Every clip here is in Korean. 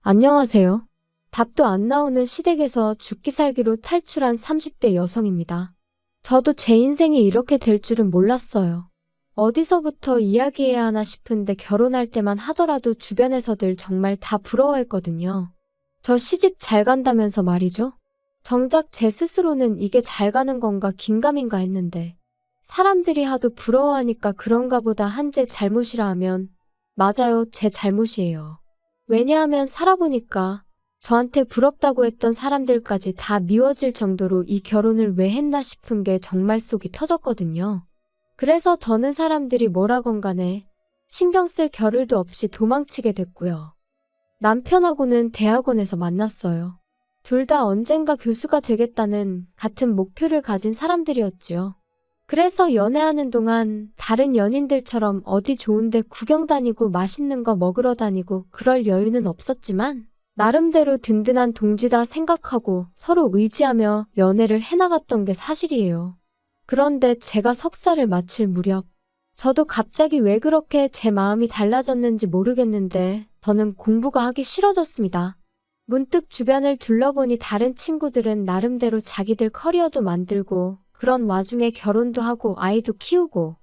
안녕하세요. 답도 안 나오는 시댁에서 죽기 살기로 탈출한 30대 여성입니다. 저도 제 인생이 이렇게 될 줄은 몰랐어요. 어디서부터 이야기해야 하나 싶은데 결혼할 때만 하더라도 주변에서들 정말 다 부러워했거든요. 저 시집 잘 간다면서 말이죠. 정작 제 스스로는 이게 잘 가는 건가 긴가민가 했는데 사람들이 하도 부러워하니까 그런가 보다 한 제 잘못이라 하면 맞아요, 제 잘못이에요. 왜냐하면 살아보니까 저한테 부럽다고 했던 사람들까지 다 미워질 정도로 이 결혼을 왜 했나 싶은 게 정말 속이 터졌거든요. 그래서 더는 사람들이 뭐라건 간에 신경 쓸 겨를도 없이 도망치게 됐고요. 남편하고는 대학원에서 만났어요. 둘 다 언젠가 교수가 되겠다는 같은 목표를 가진 사람들이었지요. 그래서 연애하는 동안 다른 연인들처럼 어디 좋은데 구경 다니고 맛있는 거 먹으러 다니고 그럴 여유는 없었지만 나름대로 든든한 동지다 생각하고 서로 의지하며 연애를 해나갔던 게 사실이에요. 그런데 제가 석사를 마칠 무렵 저도 갑자기 왜 그렇게 제 마음이 달라졌는지 모르겠는데 저는 공부가 하기 싫어졌습니다. 문득 주변을 둘러보니 다른 친구들은 나름대로 자기들 커리어도 만들고 그런 와중에 결혼도 하고 아이도 키우고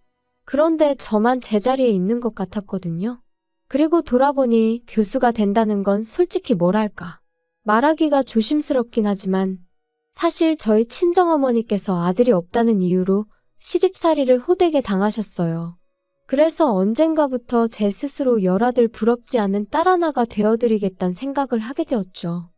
그런데 저만 제자리에 있는 것 같았거든요. 그리고 돌아보니 교수가 된다는 건 솔직히 뭐랄까 말하기가 조심스럽긴 하지만 사실 저희 친정어머니께서 아들이 없다는 이유로 시집살이를 호되게 당하셨어요. 그래서 언젠가부터 제 스스로 열아들 부럽지 않은 딸 하나가 되어드리겠다는 생각을 하게 되었죠.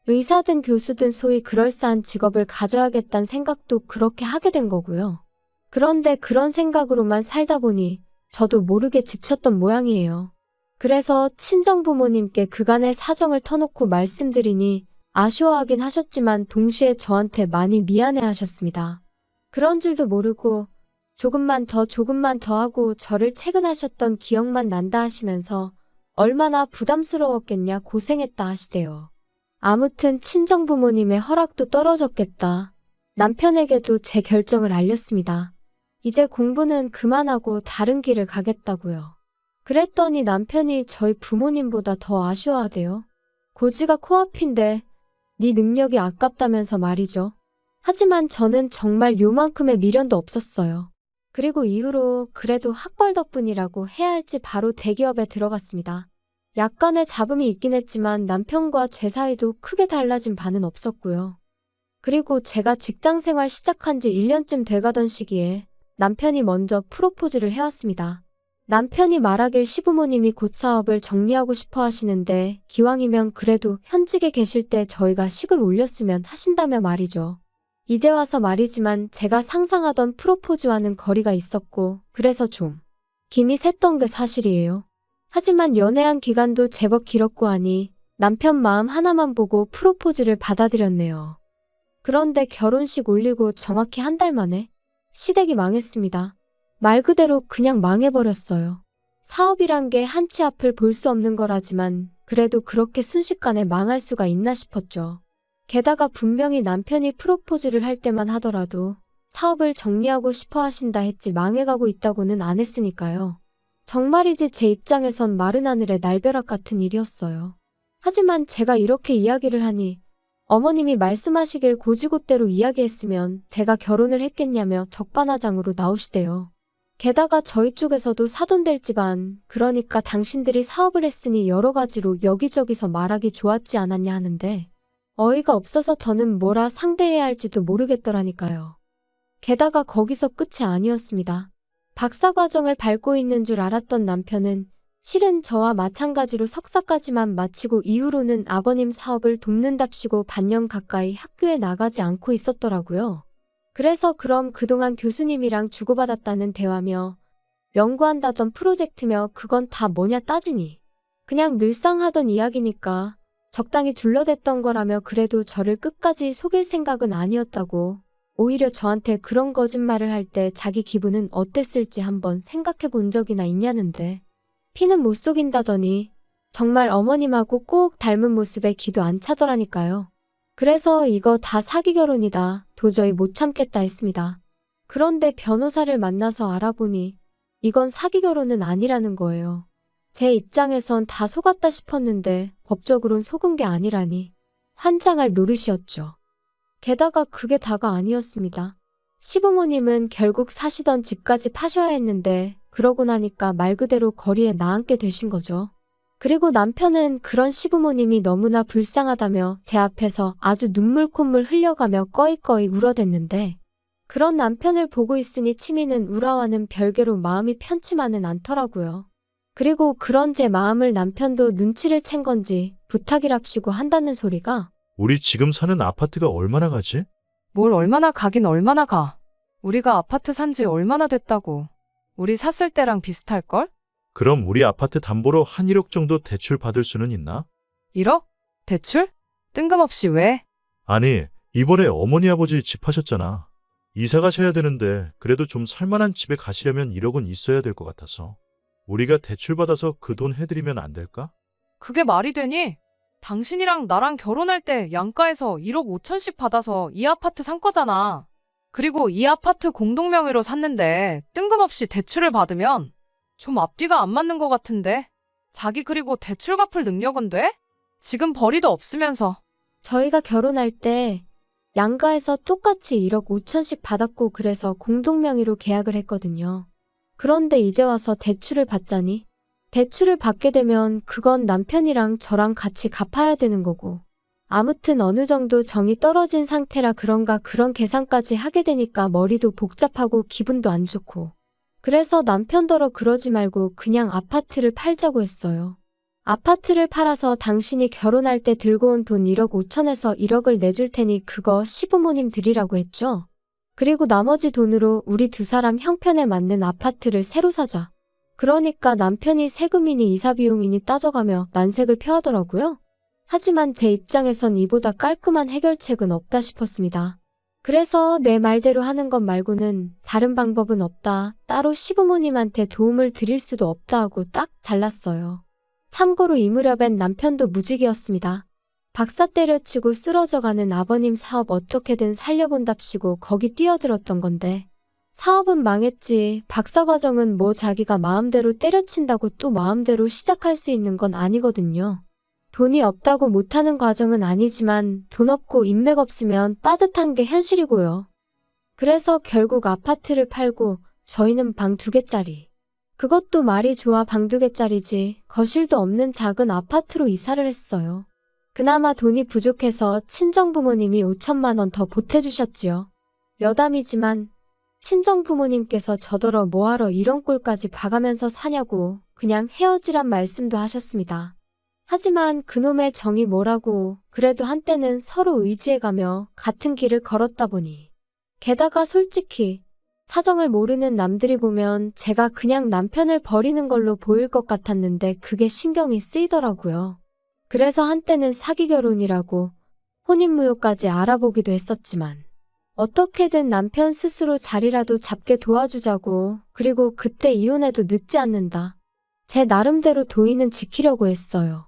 의사든 교수든 소위 그럴싸한 직업을 가져야겠다는 생각도 그렇게 하게 된 거고요. 그런데 그런 생각으로만 살다 보니 저도 모르게 지쳤던 모양이에요. 그래서 친정부모님께 그간의 사정을 터놓고 말씀드리니 아쉬워하긴 하셨지만 동시에 저한테 많이 미안해 하셨습니다. 그런 줄도 모르고 조금만 더 하고 저를 채근하셨던 기억만 난다 하시면서 얼마나 부담스러웠겠냐 고생했다 하시대요. 아무튼 친정부모님의 허락도 떨어졌겠다. 남편에게도 제 결정을 알렸습니다. 이제 공부는 그만하고 다른 길을 가겠다고요. 그랬더니 남편이 저희 부모님보다 더 아쉬워하대요. 고지가 코앞인데 네 능력이 아깝다면서 말이죠. 하지만 저는 정말 요만큼의 미련도 없었어요. 그리고 이후로 그래도 학벌 덕분이라고 해야 할지 바로 대기업에 들어갔습니다. 약간의 잡음이 있긴 했지만 남편과 제 사이도 크게 달라진 바는 없었고요. 그리고 제가 직장생활 시작한 지 1년쯤 돼가던 시기에 남편이 먼저 프로포즈를 해왔습니다. 남편이 말하길 시부모님이 곧 사업을 정리하고 싶어 하시는데 기왕이면 그래도 현직에 계실 때 저희가 식을 올렸으면 하신다며 말이죠. 이제 와서 말이지만 제가 상상하던 프로포즈와는 거리가 있었고 그래서 좀 김이 샜던 게 사실이에요. 하지만 연애한 기간도 제법 길었고 하니 남편 마음 하나만 보고 프로포즈를 받아들였네요. 그런데 결혼식 올리고 정확히 한 달 만에 시댁이 망했습니다. 말 그대로 그냥 망해버렸어요. 사업이란 게 한치 앞을 볼 수 없는 거라지만 그래도 그렇게 순식간에 망할 수가 있나 싶었죠. 게다가 분명히 남편이 프로포즈를 할 때만 하더라도 사업을 정리하고 싶어 하신다 했지 망해가고 있다고는 안 했으니까요. 정말이지 제 입장에선 마른 하늘의 날벼락 같은 일이었어요. 하지만 제가 이렇게 이야기를 하니 어머님이 말씀하시길 고지고대로 이야기했으면 제가 결혼을 했겠냐며 적반하장으로 나오시대요. 게다가 저희 쪽에서도 사돈될 집안, 그러니까 당신들이 사업을 했으니 여러 가지로 여기저기서 말하기 좋았지 않았냐 하는데 어이가 없어서 더는 뭐라 상대해야 할지도 모르겠더라니까요. 게다가 거기서 끝이 아니었습니다. 박사과정을 밟고 있는 줄 알았던 남편은 실은 저와 마찬가지로 석사까지만 마치고 이후로는 아버님 사업을 돕는답시고 반년 가까이 학교에 나가지 않고 있었더라고요. 그래서 그럼 그동안 교수님이랑 주고받았다는 대화며 연구한다던 프로젝트며 그건 다 뭐냐 따지니 그냥 늘상 하던 이야기니까 적당히 둘러댔던 거라며 그래도 저를 끝까지 속일 생각은 아니었다고 오히려 저한테 그런 거짓말을 할 때 자기 기분은 어땠을지 한번 생각해 본 적이나 있냐는데 피는 못 속인다더니 정말 어머님하고 꼭 닮은 모습에 기도 안 차더라니까요. 그래서 이거 다 사기 결혼이다. 도저히 못 참겠다 했습니다. 그런데 변호사를 만나서 알아보니 이건 사기 결혼은 아니라는 거예요. 제 입장에선 다 속았다 싶었는데 법적으론 속은 게 아니라니 환장할 노릇이었죠. 게다가 그게 다가 아니었습니다. 시부모님은 결국 사시던 집까지 파셔야 했는데 그러고 나니까 말 그대로 거리에 나앉게 되신 거죠. 그리고 남편은 그런 시부모님이 너무나 불쌍하다며 제 앞에서 아주 눈물 콧물 흘려가며 꺼이꺼이 울어댔는데 그런 남편을 보고 있으니 치미는 우라와는 별개로 마음이 편치만은 않더라고요. 그리고 그런 제 마음을 남편도 눈치를 챈 건지 부탁이랍시고 한다는 소리가 우리 지금 사는 아파트가 얼마나 가지? 뭘 얼마나 가긴 얼마나 가. 우리가 아파트 산지 얼마나 됐다고. 우리 샀을 때랑 비슷할걸? 그럼 우리 아파트 담보로 한 1억 정도 대출 받을 수는 있나? 1억? 대출? 뜬금없이 왜? 아니, 이번에 어머니 아버지 집 하셨잖아. 이사 가셔야 되는데 그래도 좀 살만한 집에 가시려면 1억은 있어야 될 것 같아서. 우리가 대출 받아서 그 돈 해드리면 안 될까? 그게 말이 되니? 당신이랑 나랑 결혼할 때 양가에서 1억 5천씩 받아서 이 아파트 산 거잖아. 그리고 이 아파트 공동명의로 샀는데 뜬금없이 대출을 받으면 좀 앞뒤가 안 맞는 것 같은데? 자기 그리고 대출 갚을 능력은 돼? 지금 벌이도 없으면서. 저희가 결혼할 때 양가에서 똑같이 1억 5천씩 받았고 그래서 공동명의로 계약을 했거든요. 그런데 이제 와서 대출을 받자니 대출을 받게 되면 그건 남편이랑 저랑 같이 갚아야 되는 거고 아무튼 어느 정도 정이 떨어진 상태라 그런가 그런 계산까지 하게 되니까 머리도 복잡하고 기분도 안 좋고 그래서 남편더러 그러지 말고 그냥 아파트를 팔자고 했어요. 아파트를 팔아서 당신이 결혼할 때 들고 온 돈 1억 5천에서 1억을 내줄 테니 그거 시부모님 드리라고 했죠. 그리고 나머지 돈으로 우리 두 사람 형편에 맞는 아파트를 새로 사자. 그러니까 남편이 세금이니 이사 비용이니 따져가며 난색을 표하더라고요. 하지만 제 입장에선 이보다 깔끔한 해결책은 없다 싶었습니다. 그래서 내 말대로 하는 것 말고는 다른 방법은 없다. 따로 시부모님한테 도움을 드릴 수도 없다 하고 딱 잘랐어요. 참고로 이 무렵엔 남편도 무직이었습니다. 박사 때려치고 쓰러져가는 아버님 사업 어떻게든 살려본답시고 거기 뛰어들었던 건데 사업은 망했지. 박사과정은 뭐 자기가 마음대로 때려친다고 또 마음대로 시작할 수 있는 건 아니거든요. 돈이 없다고 못하는 과정은 아니지만 돈 없고 인맥 없으면 빠듯한 게 현실이고요. 그래서 결국 아파트를 팔고 저희는 방 2개짜리. 그것도 말이 좋아 방 2개짜리지 거실도 없는 작은 아파트로 이사를 했어요. 그나마 돈이 부족해서 친정부모님이 5천만 원 더 보태주셨지요. 여담이지만 친정부모님께서 저더러 뭐하러 이런 꼴까지 봐가면서 사냐고 그냥 헤어지란 말씀도 하셨습니다. 하지만 그놈의 정이 뭐라고 그래도 한때는 서로 의지해가며 같은 길을 걸었다 보니 게다가 솔직히 사정을 모르는 남들이 보면 제가 그냥 남편을 버리는 걸로 보일 것 같았는데 그게 신경이 쓰이더라고요. 그래서 한때는 사기 결혼이라고 혼인무효까지 알아보기도 했었지만 어떻게든 남편 스스로 자리라도 잡게 도와주자고 그리고 그때 이혼해도 늦지 않는다. 제 나름대로 도의는 지키려고 했어요.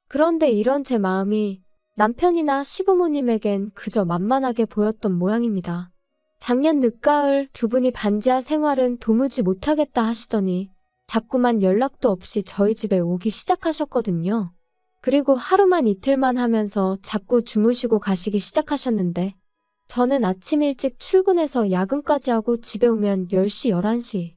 그런데 이런 제 마음이 남편이나 시부모님에겐 그저 만만하게 보였던 모양입니다. 작년 늦가을 두 분이 반지하 생활은 도무지 못하겠다 하시더니 자꾸만 연락도 없이 저희 집에 오기 시작하셨거든요. 그리고 하루만 이틀만 하면서 자꾸 주무시고 가시기 시작하셨는데 저는 아침 일찍 출근해서 야근까지 하고 집에 오면 10시, 11시.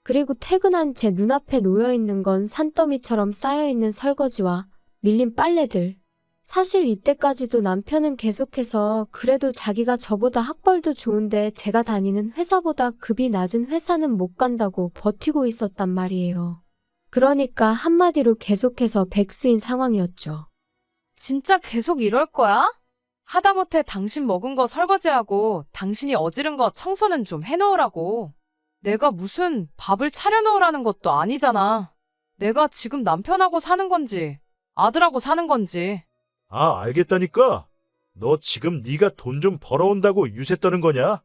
그리고 퇴근한 제 눈앞에 놓여있는 건 산더미처럼 쌓여있는 설거지와 밀린 빨래들. 사실 이때까지도 남편은 계속해서 그래도 자기가 저보다 학벌도 좋은데 제가 다니는 회사보다 급이 낮은 회사는 못 간다고 버티고 있었단 말이에요. 그러니까 한마디로 계속해서 백수인 상황이었죠. 진짜 계속 이럴 거야? 하다못해 당신 먹은 거 설거지하고 당신이 어지른 거 청소는 좀 해놓으라고. 내가 무슨 밥을 차려놓으라는 것도 아니잖아. 내가 지금 남편하고 사는 건지 아들하고 사는 건지. 아, 알겠다니까. 너 지금 네가 돈 좀 벌어온다고 유세 떠는 거냐?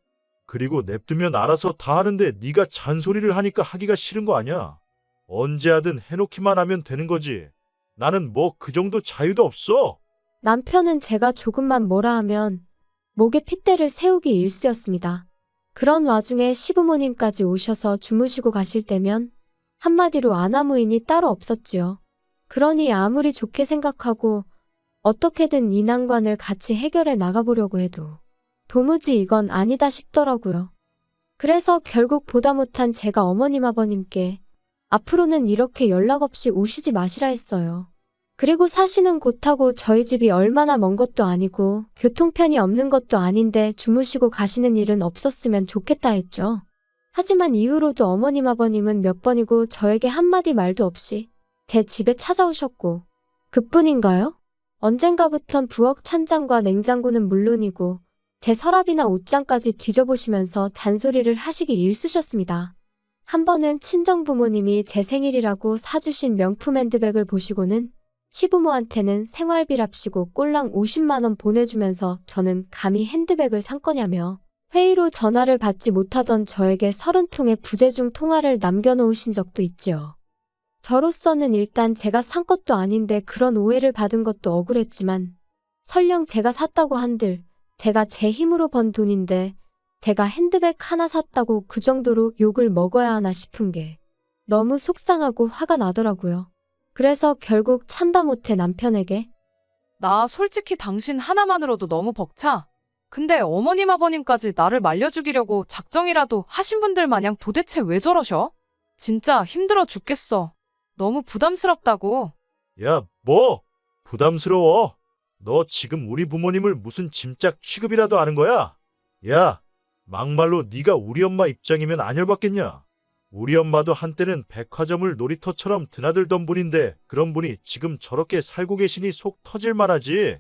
그리고 냅두면 알아서 다 하는데 네가 잔소리를 하니까 하기가 싫은 거 아니야? 언제 하든 해놓기만 하면 되는 거지. 나는 뭐 그 정도 자유도 없어. 남편은 제가 조금만 뭐라 하면 목에 핏대를 세우기 일쑤였습니다. 그런 와중에 시부모님까지 오셔서 주무시고 가실 때면 한마디로 아나무인이 따로 없었지요. 그러니 아무리 좋게 생각하고 어떻게든 이 난관을 같이 해결해 나가보려고 해도 도무지 이건 아니다 싶더라고요. 그래서 결국 보다 못한 제가 어머님 아버님께 앞으로는 이렇게 연락 없이 오시지 마시라 했어요. 그리고 사시는 곳하고 저희 집이 얼마나 먼 것도 아니고 교통편이 없는 것도 아닌데 주무시고 가시는 일은 없었으면 좋겠다 했죠. 하지만 이후로도 어머님 아버님은 몇 번이고 저에게 한마디 말도 없이 제 집에 찾아오셨고 그뿐인가요? 언젠가부턴 부엌 찬장과 냉장고는 물론이고 제 서랍이나 옷장까지 뒤져보시면서 잔소리를 하시기 일쑤셨습니다. 한 번은 친정부모님이 제 생일이라고 사주신 명품 핸드백을 보시고는 시부모한테는 생활비랍시고 꼴랑 50만 원 보내주면서 저는 감히 핸드백을 산 거냐며 회의로 전화를 받지 못하던 저에게 30통의 부재중 통화를 남겨놓으신 적도 있지요. 저로서는 일단 제가 산 것도 아닌데 그런 오해를 받은 것도 억울했지만 설령 제가 샀다고 한들 제가 제 힘으로 번 돈인데 제가 핸드백 하나 샀다고 그 정도로 욕을 먹어야 하나 싶은 게 너무 속상하고 화가 나더라고요. 그래서 결국 참다 못해 남편에게 나 솔직히 당신 하나만으로도 너무 벅차. 근데 어머님 아버님까지 나를 말려죽이려고 작정이라도 하신 분들 마냥 도대체 왜 저러셔? 진짜 힘들어 죽겠어. 너무 부담스럽다고. 야, 뭐? 부담스러워? 너 지금 우리 부모님을 무슨 짐짝 취급이라도 하는 거야? 야, 막말로 네가 우리 엄마 입장이면 안 열받겠냐? 우리 엄마도 한때는 백화점을 놀이터처럼 드나들던 분인데 그런 분이 지금 저렇게 살고 계시니 속 터질 만하지.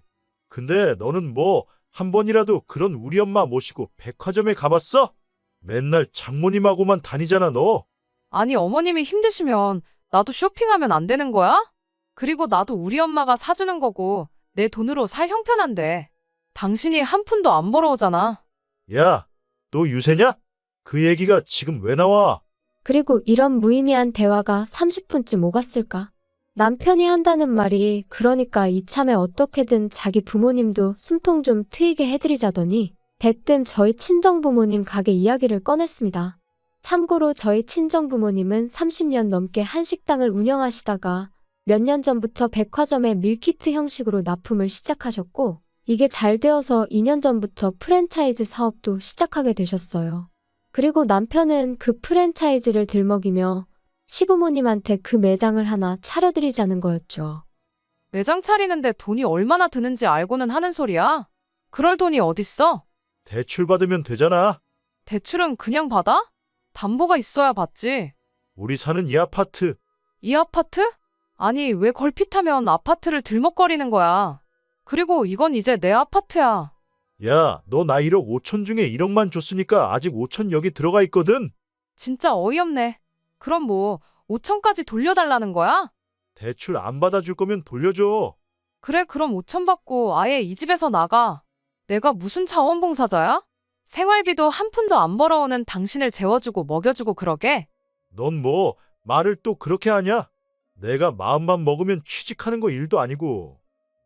근데 너는 뭐 한 번이라도 그런 우리 엄마 모시고 백화점에 가봤어? 맨날 장모님하고만 다니잖아 너. 아니 어머님이 힘드시면 나도 쇼핑하면 안 되는 거야? 그리고 나도 우리 엄마가 사주는 거고 내 돈으로 살 형편한데. 당신이 한 푼도 안 벌어오잖아. 야, 너 유세냐? 그 얘기가 지금 왜 나와? 그리고 이런 무의미한 대화가 30분쯤 오갔을까? 남편이 한다는 말이 그러니까 이참에 어떻게든 자기 부모님도 숨통 좀 트이게 해드리자더니 대뜸 저희 친정부모님 가게 이야기를 꺼냈습니다. 참고로 저희 친정부모님은 30년 넘게 한식당을 운영하시다가 몇 년 전부터 백화점에 밀키트 형식으로 납품을 시작하셨고 이게 잘 되어서 2년 전부터 프랜차이즈 사업도 시작하게 되셨어요. 그리고 남편은 그 프랜차이즈를 들먹이며 시부모님한테 그 매장을 하나 차려드리자는 거였죠. 매장 차리는데 돈이 얼마나 드는지 알고는 하는 소리야? 그럴 돈이 어딨어? 대출 받으면 되잖아. 대출은 그냥 받아? 담보가 있어야 받지. 우리 사는 이 아파트. 이 아파트? 아니 왜 걸핏하면 아파트를 들먹거리는 거야. 그리고 이건 이제 내 아파트야. 야, 너 나 1억 5천 중에 1억만 줬으니까 아직 5천 여기 들어가 있거든. 진짜 어이없네. 그럼 뭐 5천까지 돌려달라는 거야? 대출 안 받아줄 거면 돌려줘. 그래 그럼 5천 받고 아예 이 집에서 나가. 내가 무슨 자원봉사자야? 생활비도 한 푼도 안 벌어오는 당신을 재워주고 먹여주고 그러게? 넌 뭐 말을 또 그렇게 하냐? 내가 마음만 먹으면 취직하는 거 일도 아니고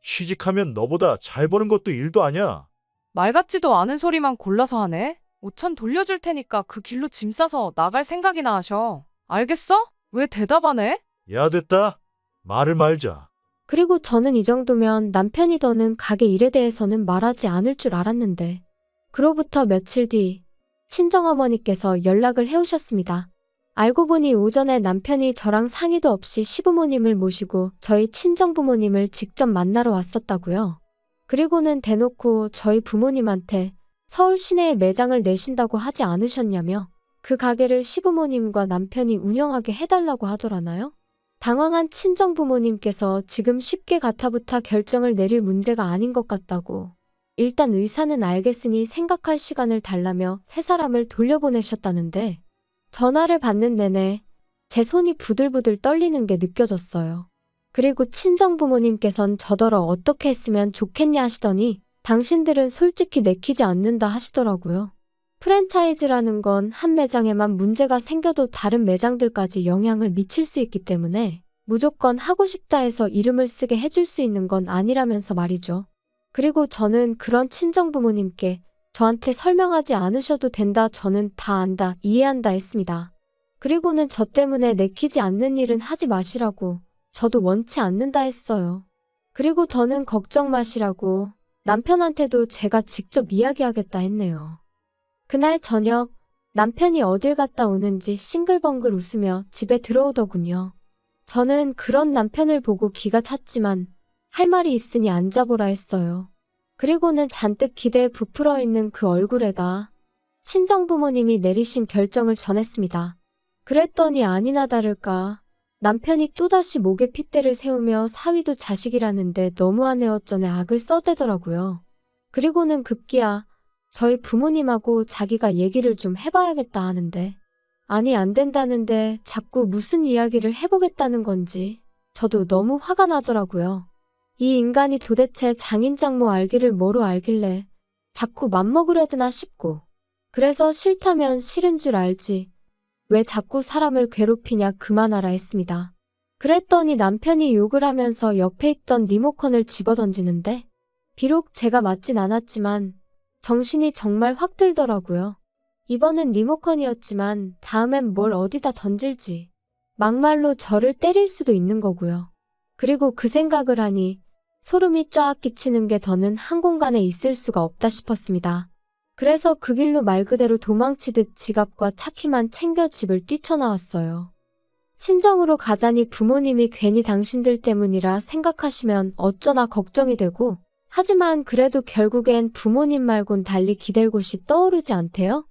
취직하면 너보다 잘 버는 것도 일도 아니야. 말 같지도 않은 소리만 골라서 하네. 5천 돌려줄 테니까 그 길로 짐 싸서 나갈 생각이나 하셔. 알겠어? 왜 대답 안 해? 야, 됐다. 말을 말자. 그리고 저는 이 정도면 남편이 더는 가게 일에 대해서는 말하지 않을 줄 알았는데 그로부터 며칠 뒤 친정어머니께서 연락을 해오셨습니다. 알고 보니 오전에 남편이 저랑 상의도 없이 시부모님을 모시고 저희 친정부모님을 직접 만나러 왔었다고요. 그리고는 대놓고 저희 부모님한테 서울 시내에 매장을 내신다고 하지 않으셨냐며 그 가게를 시부모님과 남편이 운영하게 해달라고 하더라나요? 당황한 친정부모님께서 지금 쉽게 가타부타 결정을 내릴 문제가 아닌 것 같다고 일단 의사는 알겠으니 생각할 시간을 달라며 세 사람을 돌려보내셨다는데 전화를 받는 내내 제 손이 부들부들 떨리는 게 느껴졌어요. 그리고 친정부모님께선 저더러 어떻게 했으면 좋겠냐 하시더니 당신들은 솔직히 내키지 않는다 하시더라고요. 프랜차이즈라는 건 한 매장에만 문제가 생겨도 다른 매장들까지 영향을 미칠 수 있기 때문에 무조건 하고 싶다 해서 이름을 쓰게 해줄 수 있는 건 아니라면서 말이죠. 그리고 저는 그런 친정부모님께 저한테 설명하지 않으셔도 된다, 저는 다 안다, 이해한다 했습니다. 그리고는 저 때문에 내키지 않는 일은 하지 마시라고 저도 원치 않는다 했어요. 그리고 더는 걱정 마시라고 남편한테도 제가 직접 이야기하겠다 했네요. 그날 저녁 남편이 어딜 갔다 오는지 싱글벙글 웃으며 집에 들어오더군요. 저는 그런 남편을 보고 기가 찼지만 할 말이 있으니 앉아보라 했어요. 그리고는 잔뜩 기대에 부풀어 있는 그 얼굴에다 친정부모님이 내리신 결정을 전했습니다. 그랬더니 아니나 다를까 남편이 또다시 목에 핏대를 세우며 사위도 자식이라는데 너무하네 어쩌네 악을 써대더라고요. 그리고는 급기야 저희 부모님하고 자기가 얘기를 좀 해봐야겠다 하는데 아니 안 된다는데 자꾸 무슨 이야기를 해보겠다는 건지 저도 너무 화가 나더라고요. 이 인간이 도대체 장인장모 알기를 뭐로 알길래 자꾸 맘먹으려드나 싶고 그래서 싫다면 싫은 줄 알지 왜 자꾸 사람을 괴롭히냐 그만하라 했습니다. 그랬더니 남편이 욕을 하면서 옆에 있던 리모컨을 집어던지는데 비록 제가 맞진 않았지만 정신이 정말 확 들더라고요. 이번엔 리모컨이었지만 다음엔 뭘 어디다 던질지 막말로 저를 때릴 수도 있는 거고요. 그리고 그 생각을 하니 소름이 쫙 끼치는 게 더는 한 공간에 있을 수가 없다 싶었습니다. 그래서 그 길로 말 그대로 도망치듯 지갑과 차키만 챙겨 집을 뛰쳐나왔어요. 친정으로 가자니 부모님이 괜히 당신들 때문이라 생각하시면 어쩌나 걱정이 되고 하지만 그래도 결국엔 부모님 말곤 달리 기댈 곳이 떠오르지 않대요?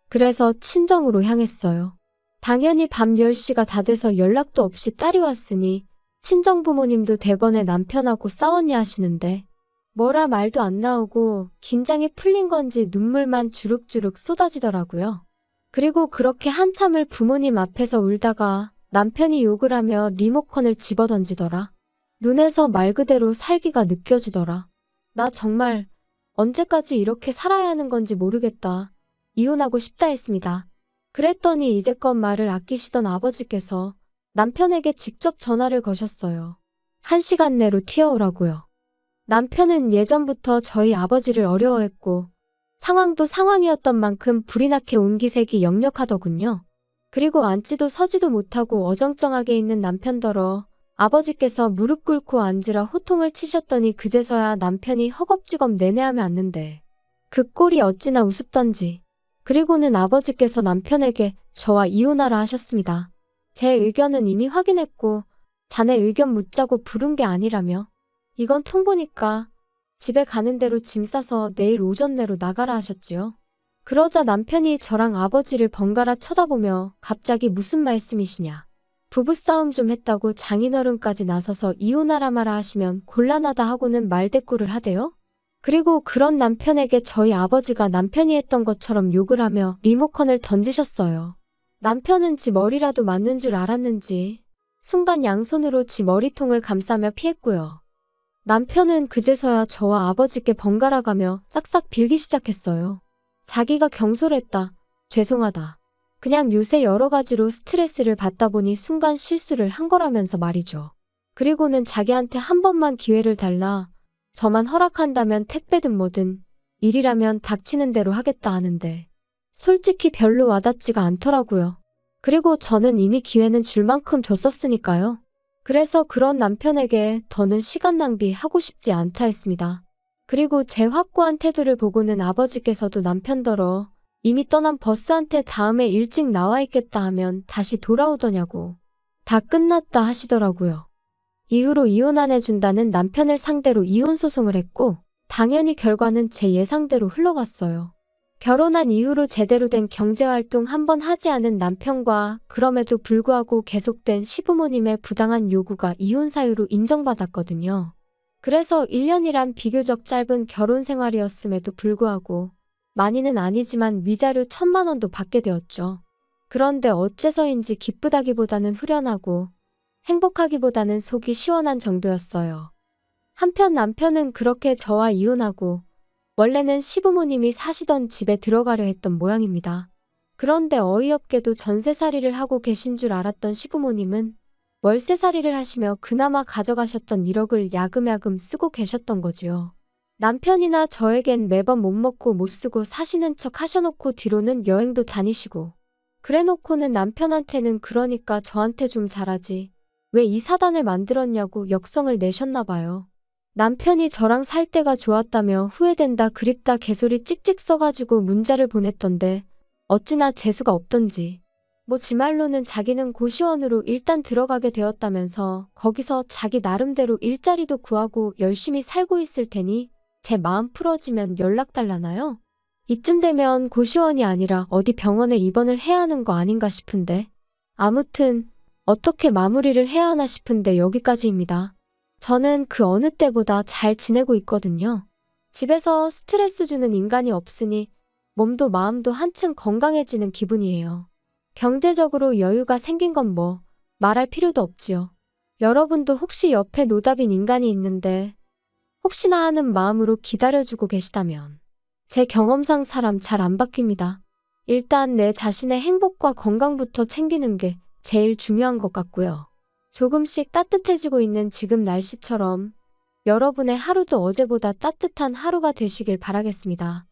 그래서 친정으로 향했어요. 당연히 밤 10시가 다 돼서 연락도 없이 딸이 왔으니 친정 부모님도 대번에 남편하고 싸웠냐 하시는데 뭐라 말도 안 나오고 긴장이 풀린 건지 눈물만 주룩주룩 쏟아지더라고요. 그리고 그렇게 한참을 부모님 앞에서 울다가 남편이 욕을 하며 리모컨을 집어던지더라. 눈에서 말 그대로 살기가 느껴지더라. 나 정말 언제까지 이렇게 살아야 하는 건지 모르겠다. 이혼하고 싶다 했습니다. 그랬더니 이제껏 말을 아끼시던 아버지께서 남편에게 직접 전화를 거셨어요. 1시간 내로 튀어오라고요. 남편은 예전부터 저희 아버지를 어려워했고 상황도 상황이었던 만큼 불이 나게 온기색이 역력하더군요. 그리고 앉지도 서지도 못하고 어정쩡하게 있는 남편더러 아버지께서 무릎 꿇고 앉으라 호통을 치셨더니 그제서야 남편이 허겁지겁 내내하며 앉는데 그 꼴이 어찌나 우습던지. 그리고는 아버지께서 남편에게 저와 이혼하라 하셨습니다. 제 의견은 이미 확인했고 자네 의견 묻자고 부른 게 아니라며 이건 통보니까 집에 가는 대로 짐 싸서 내일 오전 내로 나가라 하셨지요. 그러자 남편이 저랑 아버지를 번갈아 쳐다보며 갑자기 무슨 말씀이시냐. 부부싸움 좀 했다고 장인어른까지 나서서 이혼하라 마라 하시면 곤란하다 하고는 말대꾸를 하대요. 그리고 그런 남편에게 저희 아버지가 남편이 했던 것처럼 욕을 하며 리모컨을 던지셨어요. 남편은 지 머리라도 맞는 줄 알았는지 순간 양손으로 지 머리통을 감싸며 피했고요. 남편은 그제서야 저와 아버지께 번갈아 가며 싹싹 빌기 시작했어요. 자기가 경솔했다. 죄송하다. 그냥 요새 여러 가지로 스트레스를 받다 보니 순간 실수를 한 거라면서 말이죠. 그리고는 자기한테 한 번만 기회를 달라 저만 허락한다면 택배든 뭐든 일이라면 닥치는 대로 하겠다 하는데 솔직히 별로 와닿지가 않더라고요. 그리고 저는 이미 기회는 줄 만큼 줬었으니까요. 그래서 그런 남편에게 더는 시간 낭비하고 싶지 않다 했습니다. 그리고 제 확고한 태도를 보고는 아버지께서도 남편더러 이미 떠난 버스한테 다음에 일찍 나와 있겠다 하면 다시 돌아오더냐고 다 끝났다 하시더라고요. 이후로 이혼 안 해준다는 남편을 상대로 이혼 소송을 했고 당연히 결과는 제 예상대로 흘러갔어요. 결혼한 이후로 제대로 된 경제활동 한 번 하지 않은 남편과 그럼에도 불구하고 계속된 시부모님의 부당한 요구가 이혼 사유로 인정받았거든요. 그래서 1년이란 비교적 짧은 결혼 생활이었음에도 불구하고 많이는 아니지만 위자료 1,000만 원도 받게 되었죠. 그런데 어째서인지 기쁘다기보다는 후련하고 행복하기보다는 속이 시원한 정도였어요. 한편 남편은 그렇게 저와 이혼하고 원래는 시부모님이 사시던 집에 들어가려 했던 모양입니다. 그런데 어이없게도 전세살이를 하고 계신 줄 알았던 시부모님은 월세살이를 하시며 그나마 가져가셨던 1억을 야금야금 쓰고 계셨던 거지요. 남편이나 저에겐 매번 못 먹고 못 쓰고 사시는 척 하셔놓고 뒤로는 여행도 다니시고 그래놓고는 남편한테는 그러니까 저한테 좀 잘하지. 왜 이 사단을 만들었냐고 역성을 내셨나 봐요. 남편이 저랑 살 때가 좋았다며 후회된다 그립다 개소리 찍찍 써가지고 문자를 보냈던데 어찌나 재수가 없던지. 뭐 지 말로는 자기는 고시원으로 일단 들어가게 되었다면서 거기서 자기 나름대로 일자리도 구하고 열심히 살고 있을 테니 제 마음 풀어지면 연락 달라나요? 이쯤 되면 고시원이 아니라 어디 병원에 입원을 해야 하는 거 아닌가 싶은데. 아무튼 어떻게 마무리를 해야 하나 싶은데 여기까지입니다. 저는 그 어느 때보다 잘 지내고 있거든요. 집에서 스트레스 주는 인간이 없으니 몸도 마음도 한층 건강해지는 기분이에요. 경제적으로 여유가 생긴 건 뭐 말할 필요도 없지요. 여러분도 혹시 옆에 노답인 인간이 있는데 혹시나 하는 마음으로 기다려주고 계시다면 제 경험상 사람 잘 안 바뀝니다. 일단 내 자신의 행복과 건강부터 챙기는 게 제일 중요한 것 같고요. 조금씩 따뜻해지고 있는 지금 날씨처럼 여러분의 하루도 어제보다 따뜻한 하루가 되시길 바라겠습니다.